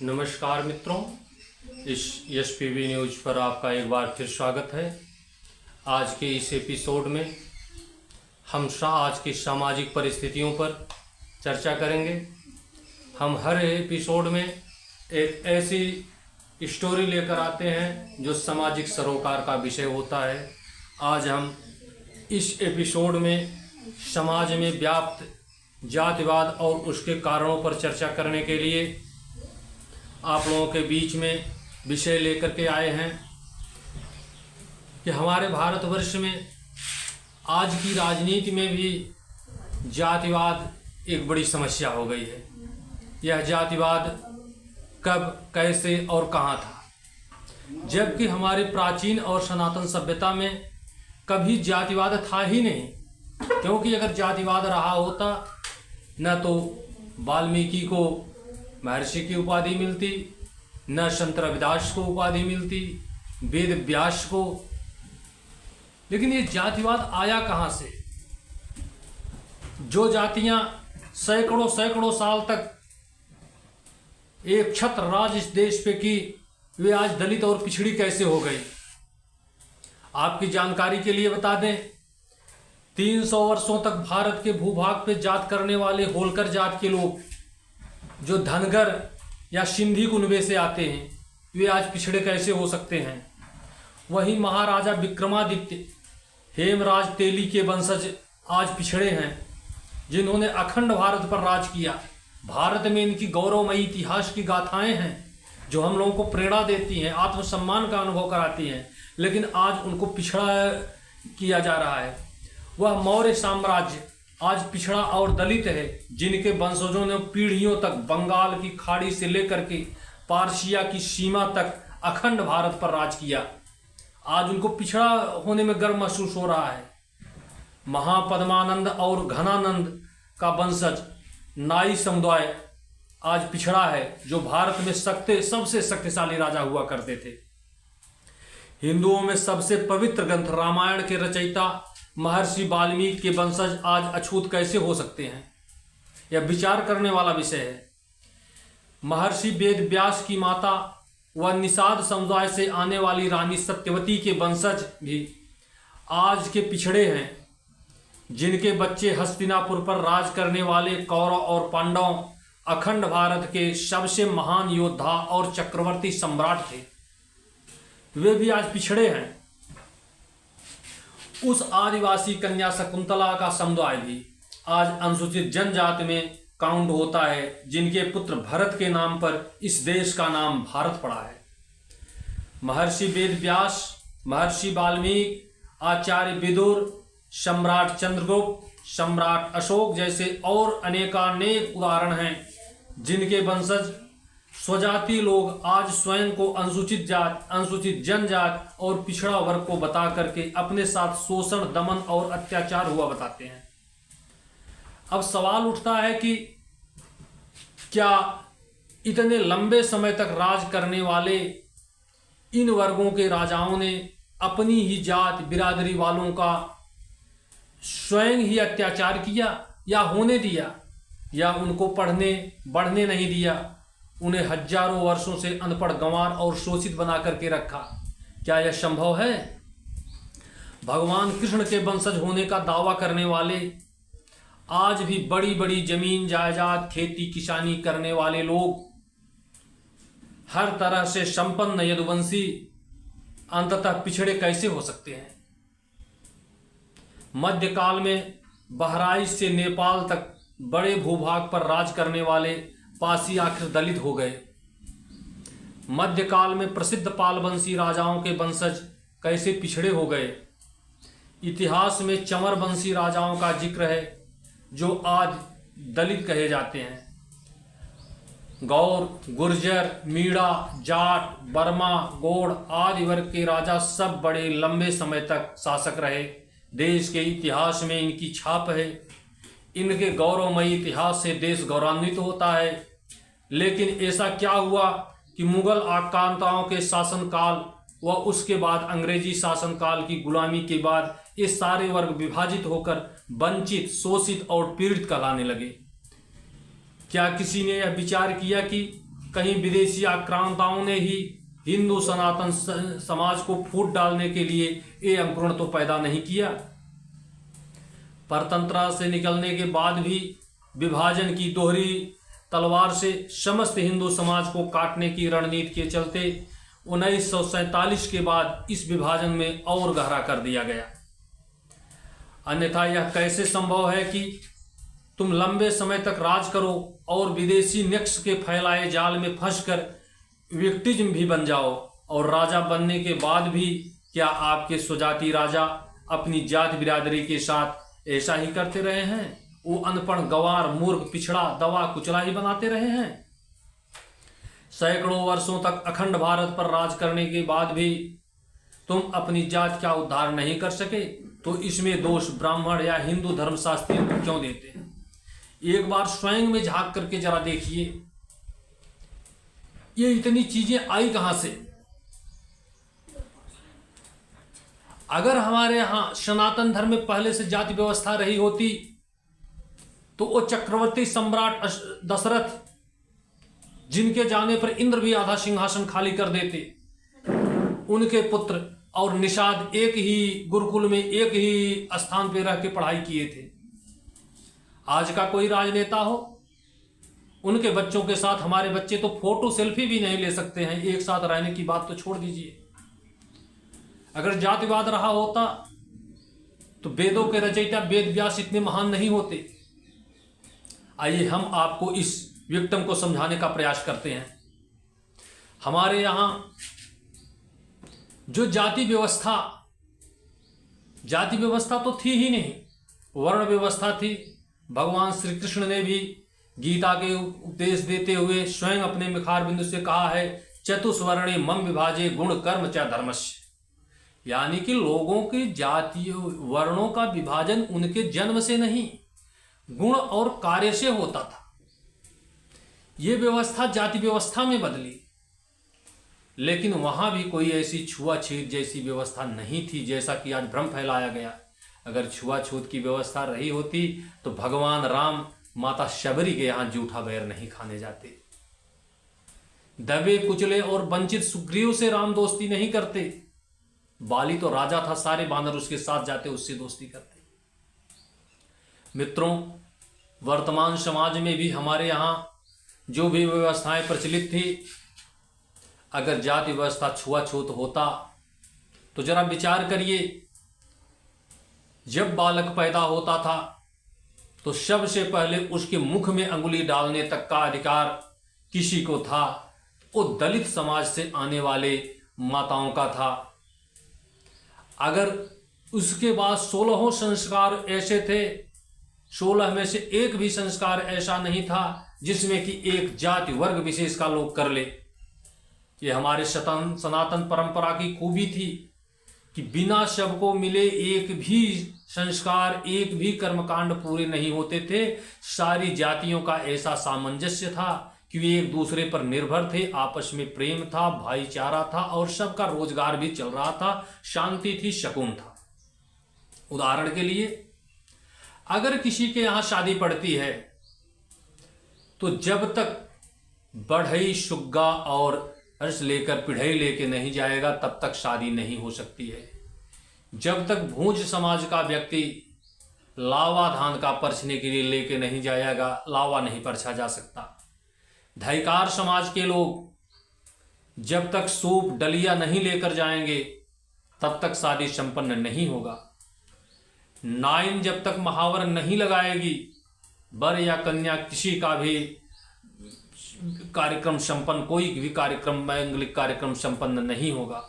नमस्कार मित्रों, इस एसपीवी न्यूज पर आपका एक बार फिर स्वागत है। आज के इस एपिसोड में हम आज की सामाजिक परिस्थितियों पर चर्चा करेंगे। हम हर एपिसोड में एक ऐसी स्टोरी लेकर आते हैं जो सामाजिक सरोकार का विषय होता है। आज हम इस एपिसोड में समाज में व्याप्त जातिवाद और उसके कारणों पर चर्चा करने के लिए आप लोगों के बीच में विषय लेकर के आए हैं कि हमारे भारतवर्ष में आज की राजनीति में भी जातिवाद एक बड़ी समस्या हो गई है। यह जातिवाद कब, कैसे और कहाँ था, जबकि हमारे प्राचीन और सनातन सभ्यता में कभी जातिवाद था ही नहीं। क्योंकि अगर जातिवाद रहा होता न तो वाल्मीकि को महर्षि की उपाधि मिलती, न संत रविदास को उपाधि मिलती, वेद व्यास को। लेकिन ये जातिवाद आया कहाँ से? जो जातियां सैकड़ों सैकड़ों साल तक एक छत्र राज इस देश पे की, वे आज दलित और पिछड़ी कैसे हो गई? आपकी जानकारी के लिए बता दें, 300 वर्षों तक भारत के भूभाग पे जात करने वाले होलकर जात के लोग जो धनगर या सिंधी कुनबे से आते हैं, वे आज पिछड़े कैसे हो सकते हैं? वहीं महाराजा विक्रमादित्य, हेमराज तेली के वंशज आज पिछड़े हैं, जिन्होंने अखंड भारत पर राज किया। भारत में इनकी गौरवमयी इतिहास की गाथाएं हैं जो हम लोगों को प्रेरणा देती हैं, आत्मसम्मान का अनुभव कराती हैं। लेकिन आज उनको पिछड़ा किया जा रहा है। वह मौर्य साम्राज्य आज पिछड़ा और दलित है, जिनके वंशजों ने पीढ़ियों तक बंगाल की खाड़ी से लेकर के पारसिया की सीमा तक अखंड भारत पर राज किया। आज उनको पिछड़ा होने में गर्व महसूस हो रहा है। महापद्मानंद और घनानंद का वंशज नाई समुदाय आज पिछड़ा है, जो भारत में सबसे शक्तिशाली राजा हुआ करते थे। हिंदुओं में सबसे पवित्र ग्रंथ रामायण के रचयिता महर्षि वाल्मीकि के वंशज आज अछूत कैसे हो सकते हैं? यह विचार करने वाला विषय है। महर्षि वेद व्यास की माता व निषाद समुदाय से आने वाली रानी सत्यवती के वंशज भी आज के पिछड़े हैं, जिनके बच्चे हस्तिनापुर पर राज करने वाले कौरव और पांडव अखंड भारत के सबसे महान योद्धा और चक्रवर्ती सम्राट थे। वे भी आज पिछड़े हैं। उस आदिवासी कन्या शकुंतला का समुदाय भी आज अनुसूचित जनजाति में काउंट होता है, जिनके पुत्र भरत के नाम पर इस देश का नाम भारत पड़ा है। महर्षि वेद व्यास, महर्षि वाल्मीकि, आचार्य विदुर, सम्राट चंद्रगुप्त, सम्राट अशोक जैसे और अनेकानेक उदाहरण हैं, जिनके वंशज स्वजाति लोग आज स्वयं को अनुसूचित जात, अनुसूचित जनजात और पिछड़ा वर्ग को बता करके अपने साथ शोषण, दमन और अत्याचार हुआ बताते हैं। अब सवाल उठता है कि क्या इतने लंबे समय तक राज करने वाले इन वर्गों के राजाओं ने अपनी ही जात बिरादरी वालों का स्वयं ही अत्याचार किया या होने दिया, या उनको पढ़ने बढ़ने नहीं दिया? उन्हें हजारों वर्षों से अनपढ़, गंवार और शोषित बना करके रखा। क्या यह संभव है? भगवान कृष्ण के वंशज होने का दावा करने वाले आज भी बड़ी बड़ी जमीन जायदाद, खेती किसानी करने वाले लोग, हर तरह से संपन्न यदुवंशी अंततः पिछड़े कैसे हो सकते हैं? मध्यकाल में बहराइच से नेपाल तक बड़े भूभाग पर राज करने वाले पासी आखिर दलित हो गए। मध्यकाल में प्रसिद्ध पालवंशी राजाओं के वंशज कैसे पिछड़े हो गए? इतिहास में चंवर वंशी राजाओं का जिक्र है, जो आज दलित कहे जाते हैं। गौर, गुर्जर, मीणा, जाट, बर्मा, गोड़ आदि वर्ग के राजा सब बड़े लंबे समय तक शासक रहे। देश के इतिहास में इनकी छाप है। इनके गौरवमयी इतिहास से देश गौरवान्वित होता है। लेकिन ऐसा क्या हुआ कि मुगल आक्रांताओं के शासनकाल व उसके बाद अंग्रेजी शासनकाल की गुलामी के बाद ये सारे वर्ग विभाजित होकर वंचित, शोषित और पीड़ित कहलाने लगे? क्या किसी ने यह विचार किया कि कहीं विदेशी आक्रांताओं ने ही हिंदू सनातन समाज को फूट डालने के लिए ये अंकुरण तो पैदा नहीं किया। परतंत्र से निकलने के बाद भी विभाजन की दोहरी तलवार से समस्त हिंदू समाज को काटने की रणनीति के चलते 1947 के बाद इस विभाजन में और गहरा कर दिया गया। अन्यथा यह कैसे संभव है कि तुम लंबे समय तक राज करो और विदेशी नक्श के फैलाए जाल में फंसकर विक्टिम भी बन जाओ, और राजा बनने के बाद भी क्या आपके स्वजाति राजा अपनी जाति बिरादरी के साथ ऐसा ही करते रहे हैं? वो अनपढ़, गंवार, मूर्ख, पिछड़ा, दवा, कुचला ही बनाते रहे हैं। सैकड़ों वर्षों तक अखंड भारत पर राज करने के बाद भी तुम अपनी जाति का उद्धार नहीं कर सके, तो इसमें दोष ब्राह्मण या हिंदू धर्मशास्त्रियों को क्यों देते हैं? एक बार स्वयं में झांक करके जरा देखिए, ये इतनी चीजें आई कहां से? अगर हमारे यहां सनातन धर्म में पहले से जाति व्यवस्था रही होती तो वो चक्रवर्ती सम्राट दशरथ, जिनके जाने पर इंद्र भी आधा सिंहासन खाली कर देते, उनके पुत्र और निषाद एक ही गुरुकुल में एक ही स्थान पर रह के पढ़ाई किए थे। आज का कोई राजनेता हो, उनके बच्चों के साथ हमारे बच्चे तो फोटो सेल्फी भी नहीं ले सकते हैं। एक साथ रहने की बात तो छोड़ दीजिए। अगर जातिवाद रहा होता तो वेदों के रचयिता वेद व्यास इतने महान नहीं होते। आइए हम आपको इस विक्टिम को समझाने का प्रयास करते हैं। हमारे यहां जो जाति व्यवस्था तो थी ही नहीं, वर्ण व्यवस्था थी। भगवान श्री कृष्ण ने भी गीता के उपदेश देते हुए स्वयं अपने मुखार बिंदु से कहा है, चतुष्वर्णे मम विभाजे गुण कर्म च धर्मस्य। यानी कि लोगों की जातीय वर्णों का विभाजन उनके जन्म से नहीं, गुण और कार्य से होता था। यह व्यवस्था जाति व्यवस्था में बदली, लेकिन वहां भी कोई ऐसी छुआछूत जैसी व्यवस्था नहीं थी जैसा कि आज भ्रम फैलाया गया। अगर छुआछूत की व्यवस्था रही होती तो भगवान राम माता शबरी के यहां जूठा बैर नहीं खाने जाते। दबे कुचले और वंचित सुग्रीव से राम दोस्ती नहीं करते। बाली तो राजा था, सारे बानर उसके साथ जाते, उससे दोस्ती करते। मित्रों, वर्तमान समाज में भी हमारे यहां जो भी व्यवस्थाएं प्रचलित थी, अगर जाति व्यवस्था छुआछूत होता तो जरा विचार करिए। जब बालक पैदा होता था तो सबसे पहले उसके मुख में अंगुली डालने तक का अधिकार किसी को था? वो दलित समाज से आने वाले माताओं का था। अगर उसके बाद 16 संस्कार ऐसे थे, 16 में से एक भी संस्कार ऐसा नहीं था जिसमें कि एक जाति वर्ग विशेष का लोग कर ले। ये हमारे सनातन परंपरा की खूबी थी कि बिना सबको मिले एक भी संस्कार, एक भी कर्मकांड पूरे नहीं होते थे। सारी जातियों का ऐसा सामंजस्य था कि वे एक दूसरे पर निर्भर थे, आपस में प्रेम था, भाईचारा था और सबका रोजगार भी चल रहा था, शांति थी, सुकून था। उदाहरण के लिए, अगर किसी के यहां शादी पड़ती है तो जब तक बढ़ई, सुग्गा और हर्ष लेकर पिढ़ई लेके नहीं जाएगा तब तक शादी नहीं हो सकती है। जब तक भूंज समाज का व्यक्ति लावा धान का परछने के लिए लेके नहीं जाएगा, लावा नहीं परछा जा सकता। धैकार समाज के लोग जब तक सूप डलिया नहीं लेकर जाएंगे तब तक शादी संपन्न नहीं होगा। नाइन जब तक महावर नहीं लगाएगी, वर या कन्या किसी का भी कार्यक्रम संपन्न, कोई भी कार्यक्रम, मांगलिक कार्यक्रम संपन्न नहीं होगा।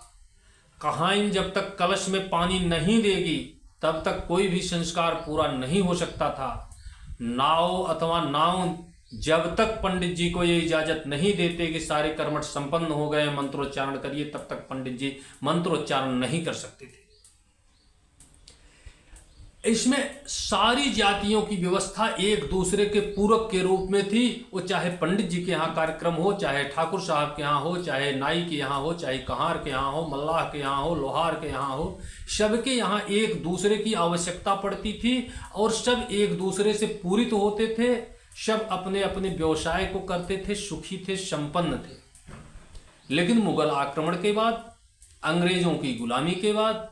कहाइन जब तक कलश में पानी नहीं देगी तब तक कोई भी संस्कार पूरा नहीं हो सकता था। नाव अथवा नाव जब तक पंडित जी को ये इजाजत नहीं देते कि सारे कर्मठ संपन्न हो गए, मंत्रोच्चारण करिए, तब तक पंडित जी मंत्रोच्चारण नहीं कर सकते थे। इसमें सारी जातियों की व्यवस्था एक दूसरे के पूरक के रूप में थी। वो चाहे पंडित जी के यहाँ कार्यक्रम हो, चाहे ठाकुर साहब के यहाँ हो, चाहे नाई के यहाँ हो, चाहे कहार के यहाँ हो, मल्लाह के यहाँ हो, लोहार के यहाँ हो, सबके यहाँ एक दूसरे की आवश्यकता पड़ती थी और सब एक दूसरे से पूरित होते थे। सब अपने अपने व्यवसाय को करते थे, सुखी थे, संपन्न थे। लेकिन मुगल आक्रमण के बाद, अंग्रेजों की गुलामी के बाद,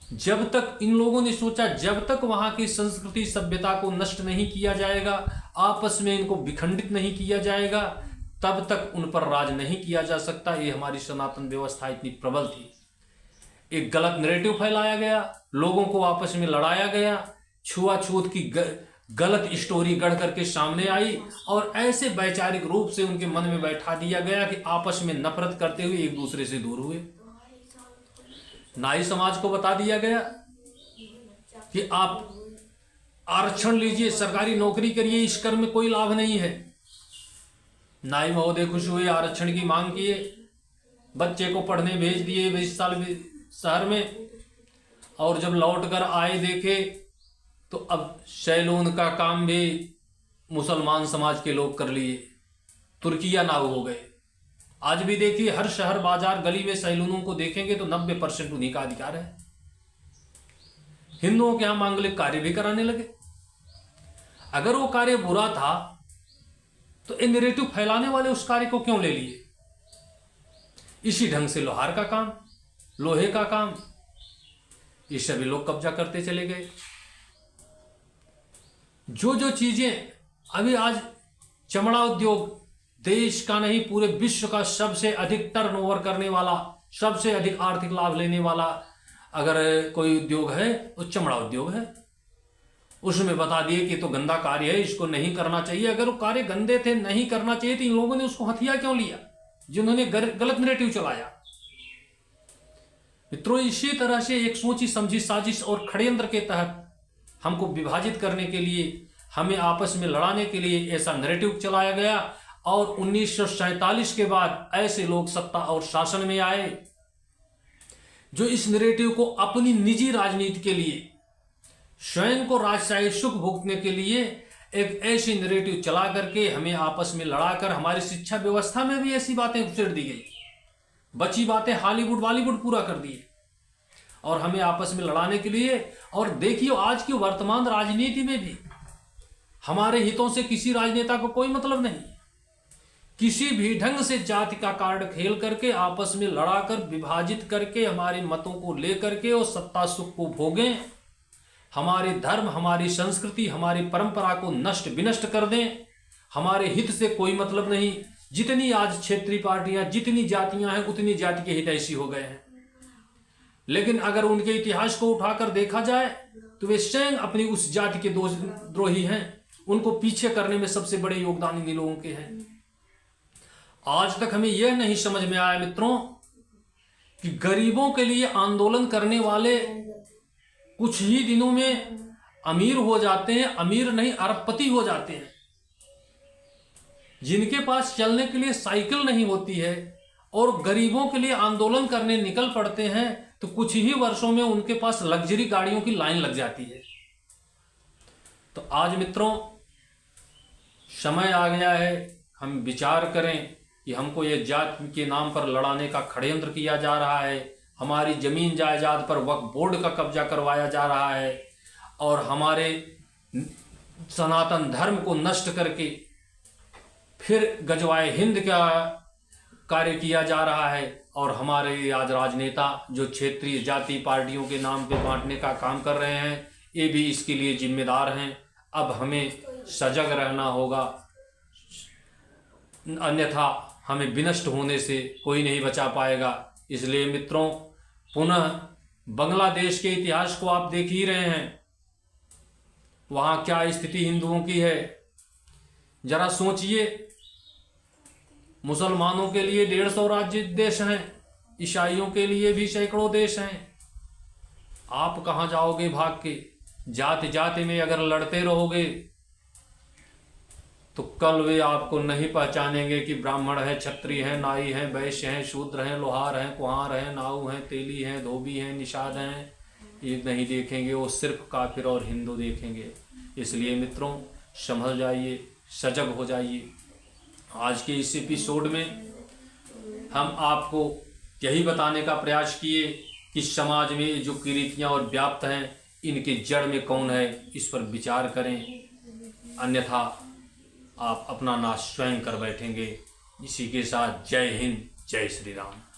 जब तक इन लोगों ने सोचा जब तक वहां की संस्कृति सभ्यता को नष्ट नहीं किया जाएगा, आपस में इनको विखंडित नहीं किया जाएगा, तब तक उन पर राज नहीं किया जा सकता। ये हमारी सनातन व्यवस्था इतनी प्रबल थी। एक गलत नैरेटिव फैलाया गया, लोगों को आपस में लड़ाया गया, छुआछूत की गलत स्टोरी गढ़ करके सामने आई और ऐसे वैचारिक रूप से उनके मन में बैठा दिया गया कि आपस में नफरत करते हुए एक दूसरे से दूर हुए। नाई समाज को बता दिया गया कि आप आरक्षण लीजिए, सरकारी नौकरी करिए, इस कर में कोई लाभ नहीं है। नाई महोदय खुश हुए, आरक्षण की मांग किए, बच्चे को पढ़ने भेज दिए 20 साल शहर में, और जब लौट कर आए देखे तो अब सैलून का काम भी मुसलमान समाज के लोग कर लिए, तुर्किया नाव हो गए। आज भी देखिए हर शहर बाजार गली में सैलूनों को देखेंगे तो 90% उन्हीं का अधिकार है। हिंदुओं के यहां मांगलिक कार्य भी कराने लगे। अगर वो कार्य बुरा था तो ये नैरेटिव फैलाने वाले उस कार्य को क्यों ले लिए? इसी ढंग से लोहार का काम, लोहे का काम, ये सभी लोग कब्जा करते चले गए। जो जो चीजें अभी आज चमड़ा उद्योग देश का नहीं पूरे विश्व का सबसे अधिक टर्नओवर करने वाला, सबसे अधिक आर्थिक लाभ लेने वाला अगर कोई उद्योग है तो चमड़ा उद्योग है। उसमें बता दिए कि तो गंदा कार्य है, इसको नहीं करना चाहिए। अगर वो कार्य गंदे थे, नहीं करना चाहिए, तो इन लोगों ने उसको हथिया क्यों लिया जिन्होंने गलत नैरेटिव चलाया? मित्रों, इसी तरह से एक सोची समझी साजिश और षड्यंत्र के तहत हमको विभाजित करने के लिए, हमें आपस में लड़ाने के लिए ऐसा नैरेटिव चलाया गया। और 1947 के बाद ऐसे लोग सत्ता और शासन में आए जो इस नैरेटिव को अपनी निजी राजनीति के लिए, स्वयं को राजशाही सुख भोगने के लिए एक ऐसी नैरेटिव चला करके हमें आपस में लड़ाकर हमारी शिक्षा व्यवस्था में भी ऐसी बातें घुसेड़ दी गई, बची बातें हॉलीवुड बॉलीवुड पूरा कर दिए और हमें आपस में लड़ाने के लिए। और देखिए आज की वर्तमान राजनीति में भी हमारे हितों से किसी राजनेता को कोई मतलब नहीं। किसी भी ढंग से जाति का कार्ड खेल करके आपस में लड़ाकर विभाजित करके हमारे मतों को लेकर के और सत्ता सुख को भोगें, हमारे धर्म, हमारी संस्कृति, हमारी परंपरा को नष्ट विनष्ट कर दें। हमारे हित से कोई मतलब नहीं। जितनी आज क्षेत्रीय पार्टियां, जितनी जातियां हैं, उतनी जाति के हितैषी हो गए हैं। लेकिन अगर उनके इतिहास को उठाकर देखा जाए तो वे स्वयं अपनी उस जाति के द्रोही हैं। उनको पीछे करने में सबसे बड़े योगदान इन लोगों के हैं। आज तक हमें यह नहीं समझ में आया मित्रों कि गरीबों के लिए आंदोलन करने वाले कुछ ही दिनों में अमीर हो जाते हैं, अमीर नहीं अरबपति हो जाते हैं। जिनके पास चलने के लिए साइकिल नहीं होती है और गरीबों के लिए आंदोलन करने निकल पड़ते हैं तो कुछ ही वर्षों में उनके पास लग्जरी गाड़ियों की लाइन लग जाती है। तो आज मित्रों समय आ गया है, हम विचार करें कि हमको ये जाति के नाम पर लड़ाने का षड्यंत्र किया जा रहा है, हमारी जमीन जायदाद पर वक्फ बोर्ड का कब्जा करवाया जा रहा है और हमारे सनातन धर्म को नष्ट करके फिर गजवाए हिंद का कार्य किया जा रहा है। और हमारे आज राजनेता जो क्षेत्रीय जाति पार्टियों के नाम पे बांटने का काम कर रहे हैं, ये भी इसके लिए जिम्मेदार हैं। अब हमें सजग रहना होगा, अन्यथा हमें विनष्ट होने से कोई नहीं बचा पाएगा। इसलिए मित्रों, पुनः बांग्लादेश के इतिहास को आप देख ही रहे हैं, वहां क्या स्थिति हिंदुओं की है। जरा सोचिए, मुसलमानों के लिए 150 राज्य देश हैं, ईसाइयों के लिए भी सैकड़ों देश हैं। आप कहां जाओगे भाग के? जाति जाति में अगर लड़ते रहोगे तो कल वे आपको नहीं पहचानेंगे कि ब्राह्मण है, क्षत्रिय है, नाई है, वैश्य हैं, शूद्र हैं, लोहार हैं, कुम्हार हैं, नाऊ हैं, तेली हैं, धोबी हैं, निषाद हैं। ये नहीं देखेंगे, वो सिर्फ काफिर और हिंदू देखेंगे। इसलिए मित्रों, संभल जाइए, सजग हो जाइए। आज के इस एपिसोड में हम आपको यही बताने का प्रयास किए कि समाज में जो कुरीतियाँ और व्याप्त हैं, इनके जड़ में कौन है, इस पर विचार करें। अन्यथा आप अपना नाश स्वयं कर बैठेंगे। इसी के साथ जय हिंद, जय श्री राम।